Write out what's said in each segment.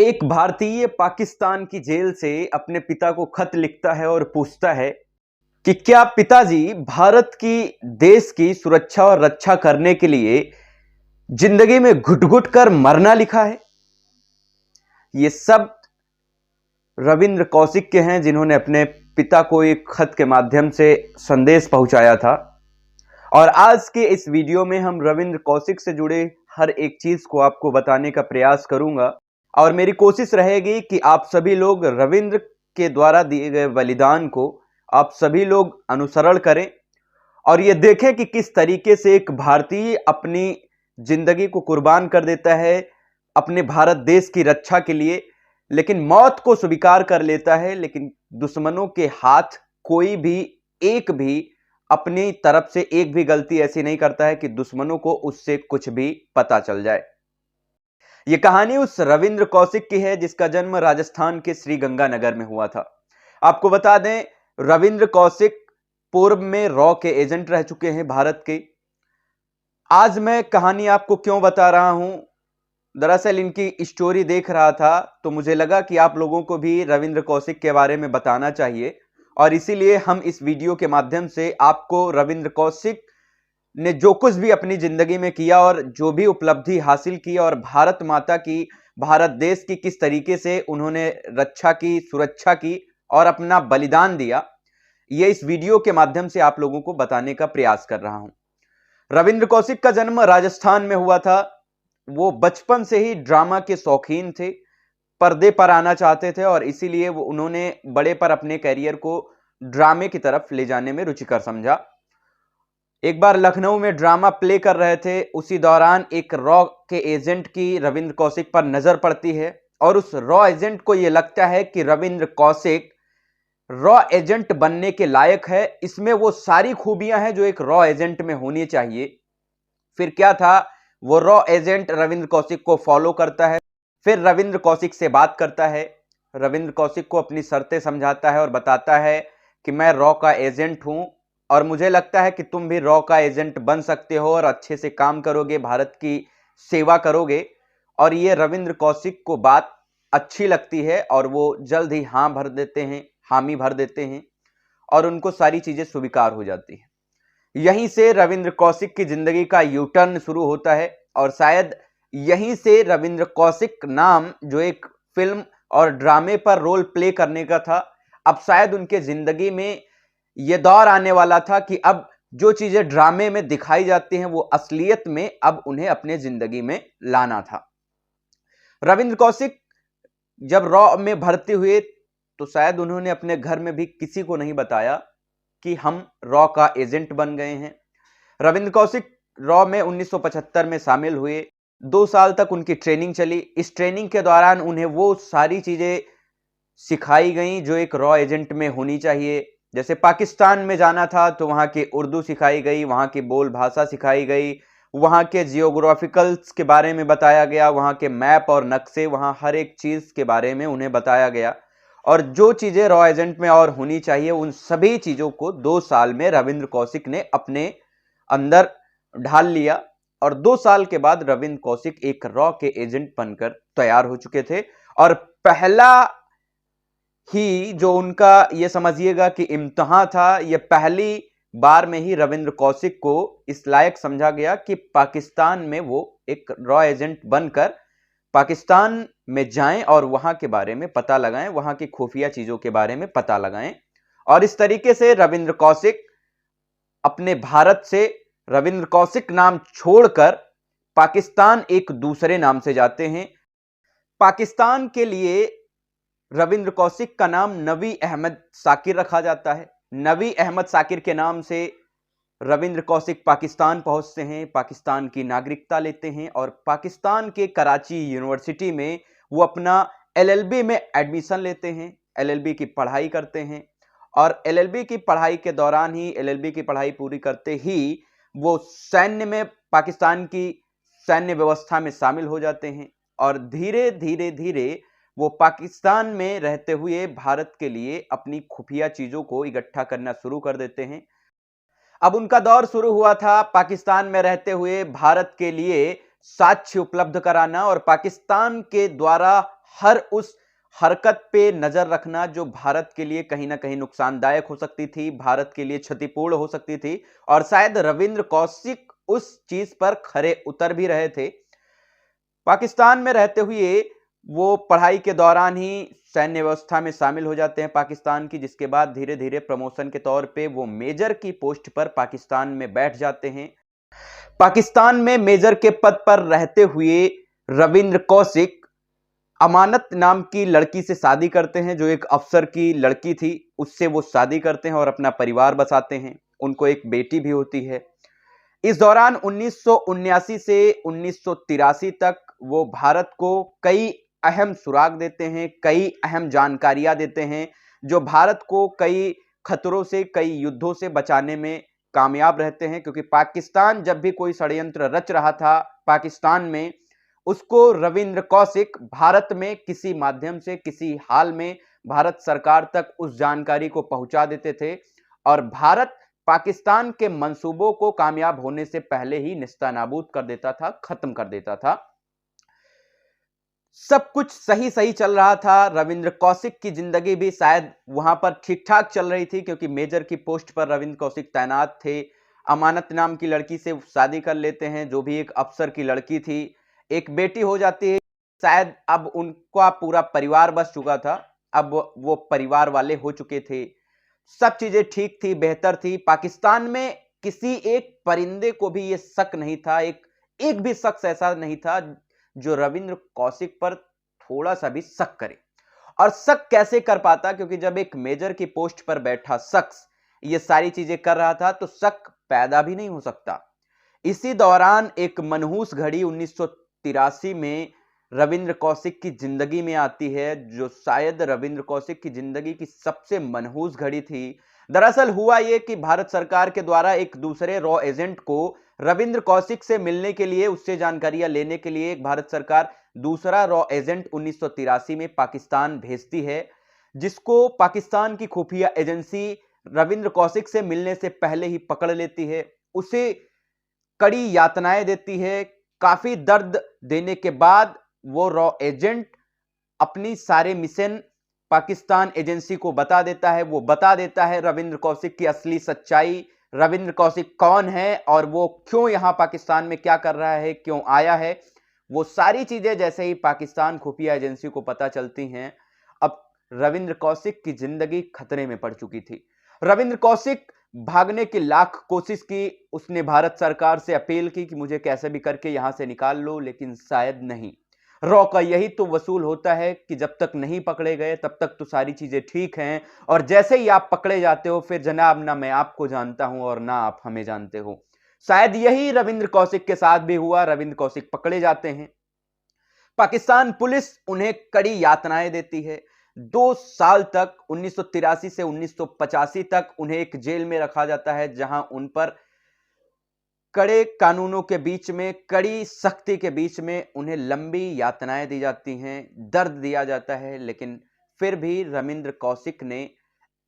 एक भारतीय पाकिस्तान की जेल से अपने पिता को खत लिखता है और पूछता है कि क्या पिताजी भारत की देश की सुरक्षा और रक्षा करने के लिए जिंदगी में घुट घुट कर मरना लिखा है। ये सब रविंद्र कौशिक के हैं, जिन्होंने अपने पिता को एक खत के माध्यम से संदेश पहुंचाया था। और आज के इस वीडियो में हम रविंद्र कौशिक से जुड़े हर एक चीज को आपको बताने का प्रयास करूंगा और मेरी कोशिश रहेगी कि आप सभी लोग रविंद्र के द्वारा दिए गए बलिदान को आप सभी लोग अनुसरण करें और ये देखें कि किस तरीके से एक भारतीय अपनी जिंदगी को कुर्बान कर देता है अपने भारत देश की रक्षा के लिए, लेकिन मौत को स्वीकार कर लेता है। लेकिन दुश्मनों के हाथ कोई भी एक भी अपनी तरफ से एक भी गलती ऐसी नहीं करता है कि दुश्मनों को उससे कुछ भी पता चल जाए। यह कहानी उस रविंद्र कौशिक की है जिसका जन्म राजस्थान के श्री गंगानगर में हुआ था। आपको बता दें, रविंद्र कौशिक पूर्व में रॉ के एजेंट रह चुके हैं भारत के। आज मैं कहानी आपको क्यों बता रहा हूं, दरअसल इनकी स्टोरी देख रहा था तो मुझे लगा कि आप लोगों को भी रविंद्र कौशिक के बारे में बताना चाहिए और इसीलिए हम इस वीडियो के माध्यम से आपको रविंद्र कौशिक ने जो कुछ भी अपनी जिंदगी में किया और जो भी उपलब्धि हासिल की और भारत माता की, भारत देश की किस तरीके से उन्होंने रक्षा की, सुरक्षा की और अपना बलिदान दिया, ये इस वीडियो के माध्यम से आप लोगों को बताने का प्रयास कर रहा हूं। रविंद्र कौशिक का जन्म राजस्थान में हुआ था। वो बचपन से ही ड्रामा के शौकीन थे, पर्दे पर आना चाहते थे और इसीलिए उन्होंने बड़े पर अपने कैरियर को ड्रामे की तरफ ले जाने में रुचिकर समझा। एक बार लखनऊ में ड्रामा प्ले कर रहे थे, उसी दौरान एक रॉ के एजेंट की रविंद्र कौशिक पर नजर पड़ती है और उस रॉ एजेंट को यह लगता है कि रविंद्र कौशिक रॉ एजेंट बनने के लायक है, इसमें वो सारी खूबियां हैं जो एक रॉ एजेंट में होनी चाहिए। फिर क्या था, वो रॉ एजेंट रविंद्र कौशिक को फॉलो करता है, फिर रविंद्र कौशिक से बात करता है, रविंद्र कौशिक को अपनी शर्तें समझाता है और बताता है कि मैं रॉ का एजेंट हूं और मुझे लगता है कि तुम भी रॉ का एजेंट बन सकते हो और अच्छे से काम करोगे, भारत की सेवा करोगे। और ये रविंद्र कौशिक को बात अच्छी लगती है और वो जल्द ही हाँ भर देते हैं, हामी भर देते हैं और उनको सारी चीजें स्वीकार हो जाती हैं। यहीं से रविंद्र कौशिक की जिंदगी का यू टर्न शुरू होता है और शायद यहीं से रविंद्र कौशिक नाम, जो एक फिल्म और ड्रामे पर रोल प्ले करने का था, अब शायद उनके जिंदगी में यह दौर आने वाला था कि अब जो चीजें ड्रामे में दिखाई जाती हैं वो असलियत में अब उन्हें अपने जिंदगी में लाना था। रविंद्र कौशिक जब रॉ में भर्ती हुए तो शायद उन्होंने अपने घर में भी किसी को नहीं बताया कि हम रॉ का एजेंट बन गए हैं। रविंद्र कौशिक रॉ में 1975 में शामिल हुए। 2 साल तक उनकी ट्रेनिंग चली। इस ट्रेनिंग के दौरान उन्हें वो सारी चीजें सिखाई गई जो एक रॉ एजेंट में होनी चाहिए। जैसे पाकिस्तान में जाना था तो वहां की उर्दू सिखाई गई, वहां की बोल भाषा सिखाई गई, वहां के जियोग्राफिकल्स के बारे में बताया गया, वहां के मैप और नक्शे, वहां हर एक चीज के बारे में उन्हें बताया गया और जो चीजें रॉ एजेंट में और होनी चाहिए उन सभी चीजों को 2 साल में रविंद्र कौशिक ने अपने अंदर ढाल लिया और 2 साल के बाद रविंद्र कौशिक एक रॉ के एजेंट बनकर तैयार हो चुके थे। और पहला ही जो उनका, ये समझिएगा कि इम्तिहान था, यह पहली बार में ही रविंद्र कौशिक को इस लायक समझा गया कि पाकिस्तान में वो एक रॉ एजेंट बनकर पाकिस्तान में जाएं और वहां के बारे में पता लगाएं, वहां की खुफिया चीजों के बारे में पता लगाएं। और इस तरीके से रविंद्र कौशिक अपने भारत से रविंद्र कौशिक नाम छोड़कर पाकिस्तान एक दूसरे नाम से जाते हैं। पाकिस्तान के लिए रविंद्र कौशिक का नाम नवी अहमद साकिर रखा जाता है। नवी अहमद साकिर के नाम से रविंद्र कौशिक पाकिस्तान पहुंचते हैं, पाकिस्तान की नागरिकता लेते हैं और पाकिस्तान के कराची यूनिवर्सिटी में वो अपना एलएलबी में एडमिशन लेते हैं, एलएलबी की पढ़ाई करते हैं और एलएलबी की पढ़ाई के दौरान ही, एलएलबी की पढ़ाई पूरी करते ही वो सैन्य में, पाकिस्तान की सैन्य व्यवस्था में शामिल हो जाते हैं और धीरे धीरे धीरे वो पाकिस्तान में रहते हुए भारत के लिए अपनी खुफिया चीजों को इकट्ठा करना शुरू कर देते हैं। अब उनका दौर शुरू हुआ था पाकिस्तान में रहते हुए भारत के लिए साक्ष्य उपलब्ध कराना और पाकिस्तान के द्वारा हर उस हरकत पे नजर रखना जो भारत के लिए कहीं ना कहीं नुकसानदायक हो सकती थी, भारत के लिए क्षतिपूर्ण हो सकती थी। और शायद रविंद्र कौशिक उस चीज पर खरे उतर भी रहे थे। पाकिस्तान में रहते हुए वो पढ़ाई के दौरान ही सैन्य व्यवस्था में शामिल हो जाते हैं पाकिस्तान की, जिसके बाद धीरे धीरे प्रमोशन के तौर पे वो मेजर की पोस्ट पर पाकिस्तान में बैठ जाते हैं। पाकिस्तान में मेजर के पद पर रहते हुए रविंद्र कौशिक अमानत नाम की लड़की से शादी करते हैं, जो एक अफसर की लड़की थी। उससे वो शादी करते हैं और अपना परिवार बसाते हैं। उनको एक बेटी भी होती है। इस दौरान 1979 से 1983 तक वो भारत को कई अहम सुराग देते हैं, कई अहम जानकारियां देते हैं, जो भारत को कई खतरों से, कई युद्धों से बचाने में कामयाब रहते हैं। क्योंकि पाकिस्तान जब भी कोई षड्यंत्र रच रहा था पाकिस्तान में, उसको रविंद्र कौशिक भारत में किसी माध्यम से, किसी हाल में भारत सरकार तक उस जानकारी को पहुंचा देते थे और भारत पाकिस्तान के मंसूबों को कामयाब होने से पहले ही निस्तानाबूद कर देता था, खत्म कर देता था। सब कुछ सही सही चल रहा था। रविंद्र कौशिक की जिंदगी भी शायद वहां पर ठीक ठाक चल रही थी, क्योंकि मेजर की पोस्ट पर रविंद्र कौशिक तैनात थे। अमानत नाम की लड़की से शादी कर लेते हैं, जो भी एक अफसर की लड़की थी। एक बेटी हो जाती है। शायद अब उनका पूरा परिवार बस चुका था, अब वो परिवार वाले हो चुके थे। सब चीजें ठीक थी, बेहतर थी। पाकिस्तान में किसी एक परिंदे को भी ये शक नहीं था, एक भी शख्स ऐसा नहीं था जो रविंद्र कौशिक पर थोड़ा सा भी शक करे। और शक कैसे कर पाता? क्योंकि जब एक मेजर की पोस्ट पर बैठा शख्स ये सारी चीजें कर रहा था तो शक पैदा भी नहीं हो सकता। इसी दौरान एक मनहूस घड़ी 1983 में रविंद्र कौशिक की जिंदगी में आती है, जो शायद रविंद्र कौशिक की जिंदगी की सबसे मनहूस घड़ी थी। दरअसल हुआ यह कि भारत सरकार के द्वारा एक दूसरे रॉ एजेंट को रविंद्र कौशिक से मिलने के लिए, उससे जानकारियां लेने के लिए एक भारत सरकार दूसरा रॉ एजेंट 1983 में पाकिस्तान भेजती है, जिसको पाकिस्तान की खुफिया एजेंसी रविंद्र कौशिक से मिलने से पहले ही पकड़ लेती है। उसे कड़ी यातनाएं देती है। काफी दर्द देने के बाद वो रॉ एजेंट अपनी सारे मिशन पाकिस्तान एजेंसी को बता देता है। वो बता देता है रविंद्र कौशिक की असली सच्चाई, रविंद्र कौशिक कौन है और वो क्यों यहां पाकिस्तान में क्या कर रहा है, क्यों आया है। वो सारी चीजें जैसे ही पाकिस्तान खुफिया एजेंसी को पता चलती हैं, अब रविंद्र कौशिक की जिंदगी खतरे में पड़ चुकी थी। रविंद्र कौशिक भागने की लाख कोशिश की, उसने भारत सरकार से अपील की कि मुझे कैसे भी करके यहां से निकाल लो, लेकिन शायद नहीं। रॉ का यही तो वसूल होता है कि जब तक नहीं पकड़े गए तब तक तो सारी चीजें ठीक हैं, और जैसे ही आप पकड़े जाते हो फिर जनाब ना मैं आपको जानता हूं और ना आप हमें जानते हो। शायद यही रविंद्र कौशिक के साथ भी हुआ। रविंद्र कौशिक पकड़े जाते हैं। पाकिस्तान पुलिस उन्हें कड़ी यातनाएं देती है। 2 साल तक 1983 से 1985 तक उन्हें एक जेल में रखा जाता है, जहां उन पर कड़े कानूनों के बीच में, कड़ी सख्ती के बीच में उन्हें लंबी यातनाएं दी जाती हैं, दर्द दिया जाता है। लेकिन फिर भी रविंद्र कौशिक ने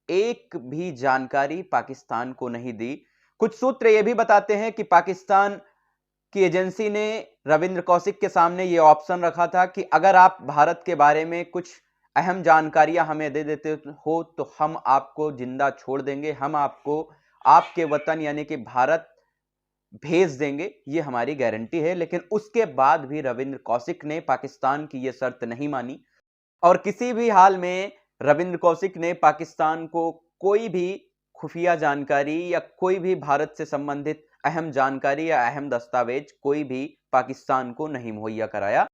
एक भी जानकारी पाकिस्तान को नहीं दी। कुछ सूत्र यह भी बताते हैं कि पाकिस्तान की एजेंसी ने रविंद्र कौशिक के सामने यह ऑप्शन रखा था कि अगर आप भारत के बारे में कुछ अहम जानकारियां हमें दे देते हो तो हम आपको जिंदा छोड़ देंगे, हम आपको आपके वतन यानी कि भारत भेज देंगे, ये हमारी गारंटी है। लेकिन उसके बाद भी रविंद्र कौशिक ने पाकिस्तान की यह शर्त नहीं मानी और किसी भी हाल में रविंद्र कौशिक ने पाकिस्तान को कोई भी खुफिया जानकारी या कोई भी भारत से संबंधित अहम जानकारी या अहम दस्तावेज कोई भी पाकिस्तान को नहीं मुहैया कराया।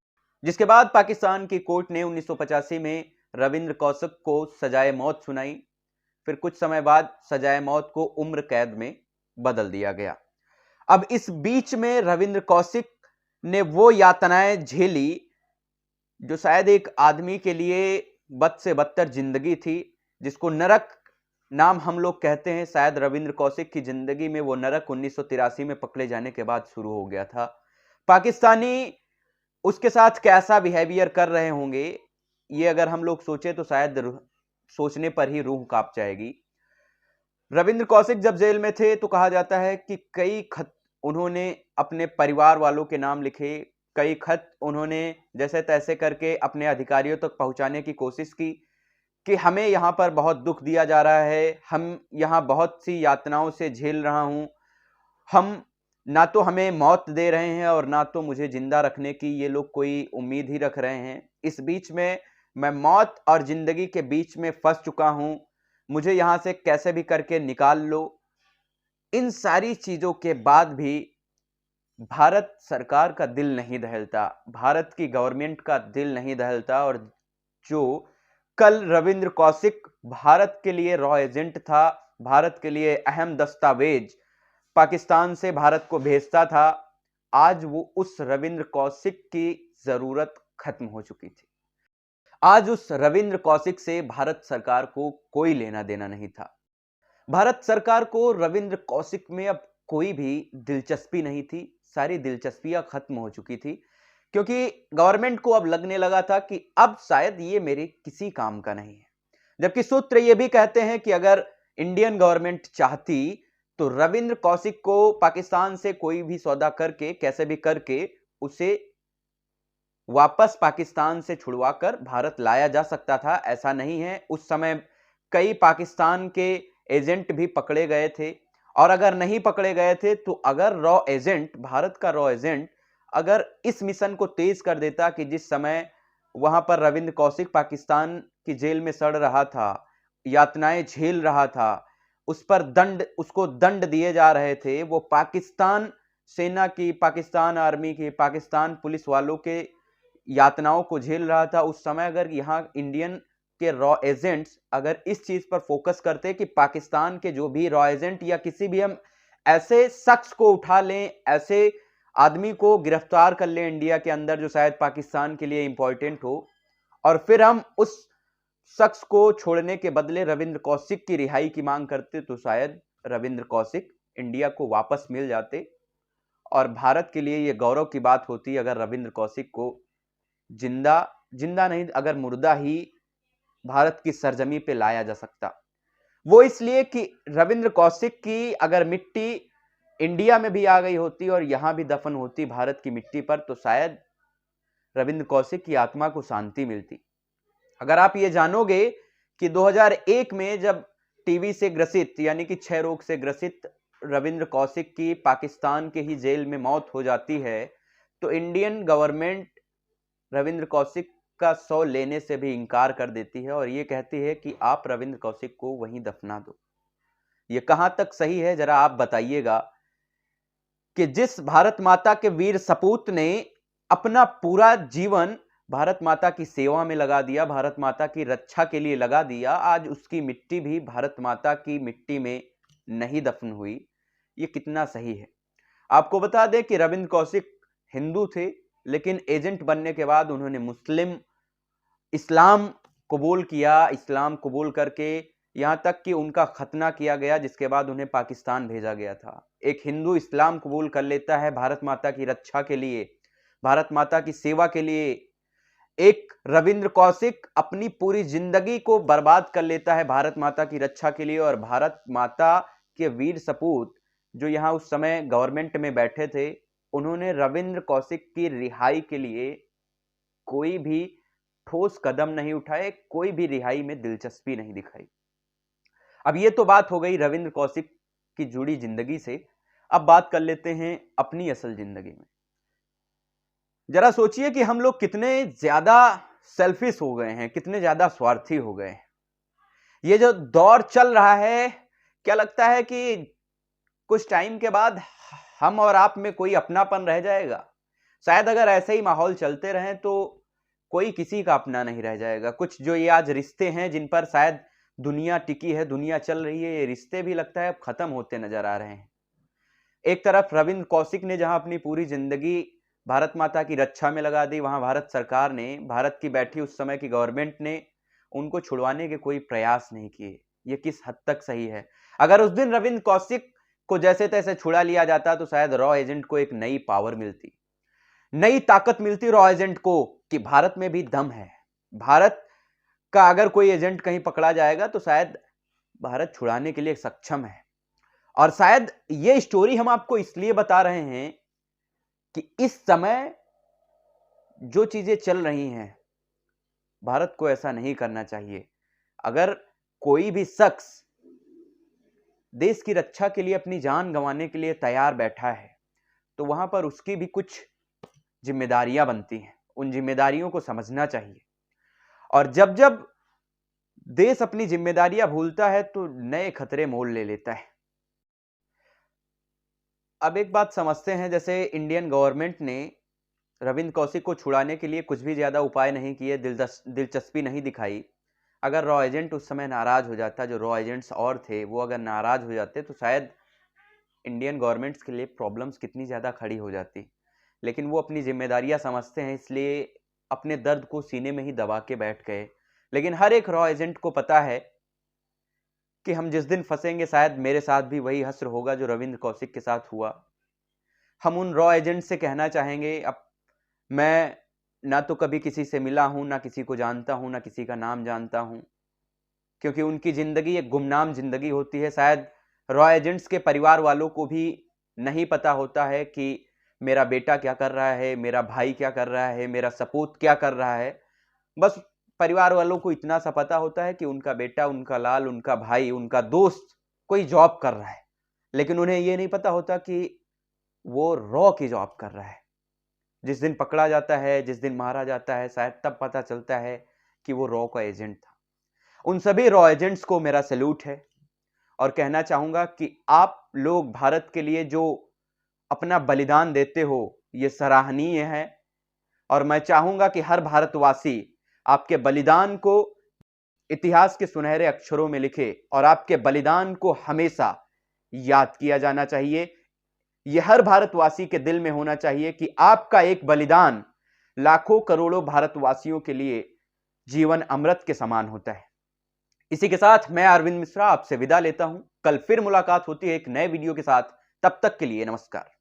जिसके बाद पाकिस्तान की कोर्ट ने 1985 में रविंद्र कौशिक को सजाए मौत सुनाई। फिर कुछ समय बाद सजाए मौत को उम्र कैद में बदल दिया गया। अब इस बीच में रविंद्र कौशिक ने वो यातनाएं झेली जो शायद एक आदमी के लिए बद से बदतर जिंदगी थी, जिसको नरक नाम हम लोग कहते हैं। शायद रविंद्र कौशिक की जिंदगी में वो नरक 1983 में पकड़े जाने के बाद शुरू हो गया था। पाकिस्तानी उसके साथ कैसा बिहेवियर कर रहे होंगे, ये अगर हम लोग सोचे तो शायद सोचने पर ही रूह कांप जाएगी। रविंद्र कौशिक जब जेल में थे तो कहा जाता है कि उन्होंने अपने परिवार वालों के नाम लिखे, कई खत उन्होंने जैसे तैसे करके अपने अधिकारियों तक पहुंचाने की कोशिश की कि हमें यहाँ पर बहुत दुख दिया जा रहा है, हम यहाँ बहुत सी यातनाओं से झेल रहा हूं, हम ना तो हमें मौत दे रहे हैं और ना तो मुझे जिंदा रखने की ये लोग कोई उम्मीद ही रख रहे हैं। इस बीच में मैं मौत और जिंदगी के बीच में फंस चुका हूं, मुझे यहां से कैसे भी करके निकाल लो। इन सारी चीजों के बाद भी भारत सरकार का दिल नहीं दहलता, भारत की गवर्नमेंट का दिल नहीं दहलता। और जो कल रविंद्र कौशिक भारत के लिए रॉ एजेंट था, भारत के लिए अहम दस्तावेज पाकिस्तान से भारत को भेजता था, आज वो उस रविंद्र कौशिक की जरूरत खत्म हो चुकी थी। आज उस रविंद्र कौशिक से भारत सरकार को कोई लेना देना नहीं था। भारत सरकार को रविंद्र कौशिक में अब कोई भी दिलचस्पी नहीं थी, सारी दिलचस्पियां खत्म हो चुकी थी, क्योंकि गवर्नमेंट को अब लगने लगा था कि अब शायद ये मेरे किसी काम का नहीं है। जबकि सूत्र ये भी कहते हैं कि अगर इंडियन गवर्नमेंट चाहती तो रविंद्र कौशिक को पाकिस्तान से कोई भी सौदा करके कैसे भी करके उसे वापस पाकिस्तान से छुड़वाकर भारत लाया जा सकता था। ऐसा नहीं है, उस समय कई पाकिस्तान के एजेंट भी पकड़े गए थे, और अगर नहीं पकड़े गए थे तो अगर रॉ एजेंट, भारत का रॉ एजेंट अगर इस मिशन को तेज कर देता कि जिस समय वहां पर रविंद्र कौशिक पाकिस्तान की जेल में सड़ रहा था, यातनाएं झेल रहा था, उस पर उसको दंड दिए जा रहे थे, वो पाकिस्तान सेना की, पाकिस्तान आर्मी की, पाकिस्तान पुलिस वालों के यातनाओं को झेल रहा था, उस समय अगर यहाँ इंडियन के रॉ एजेंट्स अगर इस चीज पर फोकस करते कि पाकिस्तान के जो भी रॉ एजेंट या किसी भी हम ऐसे शख्स को उठा लें, ऐसे आदमी को गिरफ्तार कर लें इंडिया के अंदर जो शायद पाकिस्तान के लिए इंपॉर्टेंट हो, और फिर हम उस शख्स को छोड़ने के बदले रविंद्र कौशिक की रिहाई की मांग करते, तो शायद रविंद्र कौशिक इंडिया को वापस मिल जाते। और भारत के लिए यह गौरव की बात होती अगर रविंद्र कौशिक को जिंदा नहीं, अगर मुर्दा ही भारत की सरजमी पे लाया जा सकता। वो इसलिए कि रविंद्र कौशिक की अगर मिट्टी इंडिया में भी आ गई होती और यहां भी दफन होती भारत की मिट्टी पर, तो शायद रविंद्र कौशिक की आत्मा को शांति मिलती। अगर आप ये जानोगे कि 2001 में जब टीबी से ग्रसित यानी कि क्षय रोग से ग्रसित रविंद्र कौशिक की पाकिस्तान के ही जेल में मौत हो जाती है, तो इंडियन गवर्नमेंट रविंद्र कौशिक का शव लेने से भी इंकार कर देती है और यह कहती है कि आप रविंद्र कौशिक को वहीं दफना दो। यह कहां तक सही है जरा आप बताइएगा कि जिस भारत माता के वीर सपूत ने अपना पूरा जीवन भारत माता की सेवा में लगा दिया, भारत माता की रक्षा के लिए लगा दिया, आज उसकी मिट्टी भी भारत माता की मिट्टी में नहीं दफन हुई, ये कितना सही है। आपको बता दें कि रविंद्र कौशिक हिंदू थे, लेकिन एजेंट बनने के बाद उन्होंने इस्लाम कबूल किया, इस्लाम कबूल करके यहां तक कि उनका खतना किया गया, जिसके बाद उन्हें पाकिस्तान भेजा गया था। एक हिंदू इस्लाम कबूल कर लेता है भारत माता की रक्षा के लिए, भारत माता की सेवा के लिए। एक रविंद्र कौशिक अपनी पूरी जिंदगी को बर्बाद कर लेता है भारत माता की रक्षा के लिए, और भारत माता के वीर सपूत जो यहां उस समय गवर्नमेंट में बैठे थे, उन्होंने रविंद्र कौशिक की रिहाई के लिए कोई भी ठोस कदम नहीं उठाए, कोई भी रिहाई में दिलचस्पी नहीं दिखाई। अब ये तो बात हो गई रविंद्र कौशिक की जुड़ी जिंदगी से। अब बात कर लेते हैं अपनी असल जिंदगी में। जरा सोचिए कि हम लोग कितने ज्यादा सेल्फिश हो गए हैं, कितने ज्यादा स्वार्थी हो गए हैं। ये जो दौर चल रहा है, क्या लगता है कि कुछ टाइम के बाद हम और आप में कोई अपनापन रह जाएगा? शायद अगर ऐसे ही माहौल चलते रहे तो कोई किसी का अपना नहीं रह जाएगा। कुछ जो ये आज रिश्ते हैं जिन पर शायद दुनिया टिकी है, दुनिया चल रही है, ये रिश्ते भी लगता है अब खत्म होते नजर आ रहे हैं। एक तरफ रविंद्र कौशिक ने जहां अपनी पूरी जिंदगी भारत माता की रक्षा में लगा दी, वहां भारत सरकार ने, भारत की बैठी उस समय की गवर्नमेंट ने उनको छुड़वाने के कोई प्रयास नहीं किए। ये किस हद तक सही है? अगर उस दिन रविंद्र कौशिक को जैसे तैसे छुड़ा लिया जाता तो शायद रॉ एजेंट को एक नई पावर मिलती, नई ताकत मिलती रॉ एजेंट को कि भारत में भी दम है। भारत का अगर कोई एजेंट कहीं पकड़ा जाएगा तो शायद भारत छुड़ाने के लिए सक्षम है। और शायद ये स्टोरी हम आपको इसलिए बता रहे हैं कि इस समय जो चीजें चल रही हैं, भारत को ऐसा नहीं करना चाहिए। अगर कोई भी शख्स देश की रक्षा के लिए अपनी जान गंवाने के लिए तैयार बैठा है, तो वहां पर उसकी भी कुछ जिम्मेदारियां बनती हैं। उन जिम्मेदारियों को समझना चाहिए। और जब जब देश अपनी जिम्मेदारियां भूलता है तो नए खतरे मोल ले लेता है। अब एक बात समझते हैं, जैसे इंडियन गवर्नमेंट ने रविंद्र कौशिक को छुड़ाने के लिए कुछ भी ज्यादा उपाय नहीं किए, दिलचस्पी नहीं दिखाई। अगर रॉ एजेंट उस समय नाराज हो जाता, जो रॉ एजेंट्स और थे वो अगर नाराज हो जाते, तो शायद इंडियन गवर्नमेंट्स के लिए प्रॉब्लम्स कितनी ज्यादा खड़ी हो जाती। लेकिन वो अपनी जिम्मेदारियां समझते हैं, इसलिए अपने दर्द को सीने में ही दबा के बैठ गए। लेकिन हर एक रॉ एजेंट को पता है कि हम जिस दिन फंसेंगे शायद मेरे साथ भी वही हश्र होगा जो रविंद्र कौशिक के साथ हुआ। हम उन रॉ एजेंट से कहना चाहेंगे, अब मैं ना तो कभी किसी से मिला हूं, ना किसी को जानता हूं, ना किसी का नाम जानता हूं, क्योंकि उनकी जिंदगी एक गुमनाम जिंदगी होती है। शायद रॉ एजेंट्स के परिवार वालों को भी नहीं पता होता है कि मेरा बेटा क्या कर रहा है, मेरा भाई क्या कर रहा है, मेरा सपूत क्या कर रहा है। बस परिवार वालों को इतना सा पता होता है कि उनका बेटा, उनका लाल, उनका भाई, उनका दोस्त कोई जॉब कर रहा है। लेकिन उन्हें यह नहीं पता होता कि वो रॉ की जॉब कर रहा है। जिस दिन पकड़ा जाता है, जिस दिन मारा जाता है, शायद तब पता चलता है कि वो रॉ का एजेंट था। उन सभी रॉ एजेंट्स को मेरा सैल्यूट है और कहना चाहूंगा कि आप लोग भारत के लिए जो अपना बलिदान देते हो, ये सराहनीय है। और मैं चाहूंगा कि हर भारतवासी आपके बलिदान को इतिहास के सुनहरे अक्षरों में लिखे और आपके बलिदान को हमेशा याद किया जाना चाहिए। यह हर भारतवासी के दिल में होना चाहिए कि आपका एक बलिदान लाखों करोड़ों भारतवासियों के लिए जीवन अमृत के समान होता है। इसी के साथ मैं अरविंद मिश्रा आपसे विदा लेता हूं। कल फिर मुलाकात होती है एक नए वीडियो के साथ। तब तक के लिए नमस्कार।